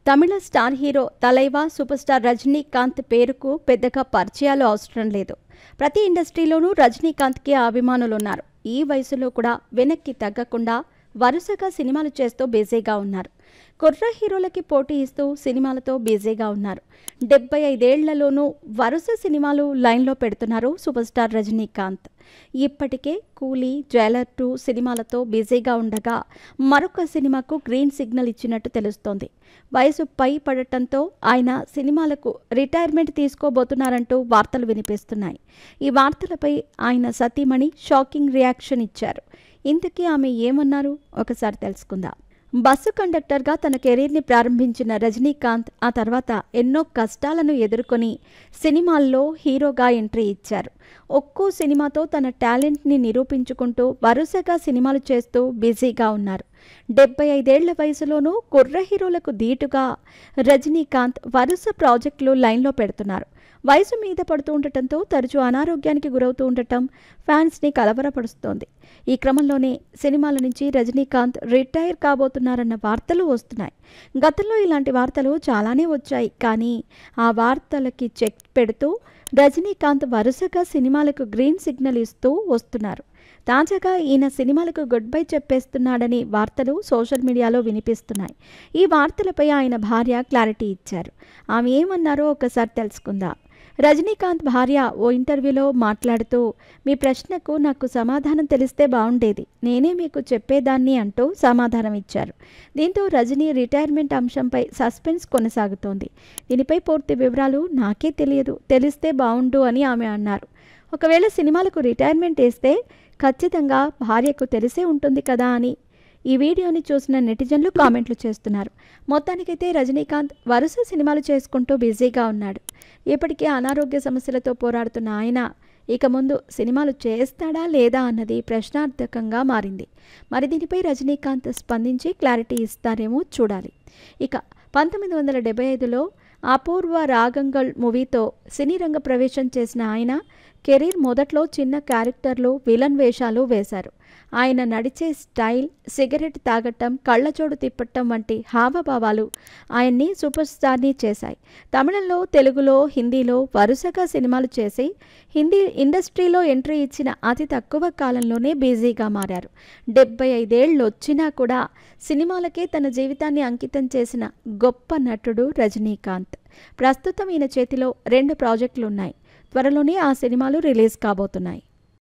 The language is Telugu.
తమిళ స్టార్ హీరో తలైవా సూపర్ స్టార్ రజనీకాంత్ పేరుకు పెద్దగా పరిచయాలు అవసరం లేదు. ప్రతి ఇండస్ట్రీలోనూ రజనీకాంత్కి అభిమానులున్నారు. ఈ వయసులో కూడా వెనక్కి తగ్గకుండా వరుసగా సినిమాలు చేస్తూ బిజీగా ఉన్నారు. కుర్ర హీరోలకి పోటీ ఇస్తూ సినిమాలతో బిజీగా ఉన్నారు. 75 ఏళ్లలోనూ వరుస సినిమాలు లైన్లో పెడుతున్నారు సూపర్ స్టార్ రజనీకాంత్. ఇప్పటికే కూలీ, జైలర్ 2 సినిమాలతో బిజీగా ఉండగా మరొక సినిమాకు గ్రీన్ సిగ్నల్ ఇచ్చినట్టు తెలుస్తోంది. వయసు పై పడటంతో ఆయన సినిమాలకు రిటైర్మెంట్ తీసుకోబోతున్నారంటూ వార్తలు వినిపిస్తున్నాయి. ఈ వార్తలపై ఆయన సతీమణి షాకింగ్ రియాక్షన్ ఇచ్చారు. ఇంతకీ ఆమె ఏమన్నారు ఒకసారి తెలుసుకుందాం. బస్సు కండక్టర్గా తన కెరీర్ని ప్రారంభించిన రజనీకాంత్ ఆ తర్వాత ఎన్నో కష్టాలను ఎదుర్కొని సినిమాల్లో హీరోగా ఎంట్రీ ఇచ్చారు. ఒక్కో సినిమాతో తన టాలెంట్ని నిరూపించుకుంటూ వరుసగా సినిమాలు చేస్తూ బిజీగా ఉన్నారు. 75 ఏళ్ల వయసులోనూ కుర్ర హీరోలకు ధీటుగా రజనీకాంత్ వరుస ప్రాజెక్టులు లైన్లో పెడుతున్నారు. వయసు మీద పడుతూ ఉండటంతో తరచూ అనారోగ్యానికి గురవుతూ ఉండటం ఫ్యాన్స్ని కలవరపరుస్తోంది. ఈ క్రమంలోనే సినిమాల నుంచి రజనీకాంత్ రిటైర్ కాబోతున్నారన్న వార్తలు వస్తున్నాయి. గతంలో ఇలాంటి వార్తలు చాలానే వచ్చాయి. కానీ ఆ వార్తలకి చెక్ పెడుతూ రజనీకాంత్ వరుసగా సినిమాలకు గ్రీన్ సిగ్నల్ ఇస్తూ వస్తున్నారు. తాజాగా ఈయన సినిమాలకు గుడ్ బై చెప్పేస్తున్నాడని వార్తలు సోషల్ మీడియాలో వినిపిస్తున్నాయి. ఈ వార్తలపై ఆయన భార్య క్లారిటీ ఇచ్చారు. ఆమె ఏమన్నారో ఒకసారి తెలుసుకుందాం. రజనీకాంత్ భార్య ఓ ఇంటర్వ్యూలో మాట్లాడుతూ, మీ ప్రశ్నకు నాకు సమాధానం తెలిస్తే బాగుండేది, నేనే మీకు చెప్పేదాన్ని అంటూ సమాధానం ఇచ్చారు. దీంతో రజనీ రిటైర్మెంట్ అంశంపై సస్పెన్స్ కొనసాగుతోంది. దీనిపై పూర్తి వివరాలు నాకే తెలియదు, తెలిస్తే బాగుండు అని ఆమె అన్నారు. ఒకవేళ సినిమాలకు రిటైర్మెంట్ వేస్తే ఖచ్చితంగా భార్యకు తెలిసే ఉంటుంది కదా అని ఈ వీడియోని చూసిన నెటిజన్లు కామెంట్లు చేస్తున్నారు. మొత్తానికైతే రజనీకాంత్ వరుస సినిమాలు చేసుకుంటూ బిజీగా ఉన్నాడు. ఇప్పటికే అనారోగ్య సమస్యలతో పోరాడుతున్న ఆయన ఇక ముందు సినిమాలు చేస్తాడా లేదా అన్నది ప్రశ్నార్థకంగా మారింది. మరి దీనిపై రజనీకాంత్ స్పందించి క్లారిటీ ఇస్తారేమో చూడాలి. ఇక 1975లో అపూర్వ రాగంగల్ మూవీతో సినీ రంగ ప్రవేశం చేసిన ఆయన కెరీర్ మొదట్లో చిన్న క్యారెక్టర్లు, విలన్ వేషాలు వేశారు. ఆయన నడిచే స్టైల్, సిగరెట్ తాగటం, కళ్ళజోడు తిప్పటం వంటి హావభావాలు ఆయన్ని సూపర్ స్టార్ని చేశాయి. తమిళంలో, తెలుగులో, హిందీలో వరుసగా సినిమాలు చేసి హిందీ ఇండస్ట్రీలో ఎంట్రీ ఇచ్చిన అతి తక్కువ కాలంలోనే బిజీగా మారారు. 75 ఏళ్ళు వచ్చినా కూడా సినిమాలకే తన జీవితాన్ని అంకితం చేసిన గొప్ప నటుడు రజనీకాంత్. ప్రస్తుతం ఈయన చేతిలో 2 ప్రాజెక్టులున్నాయి. త్వరలోనే ఆ సినిమాలు రిలీజ్ కాబోతున్నాయి.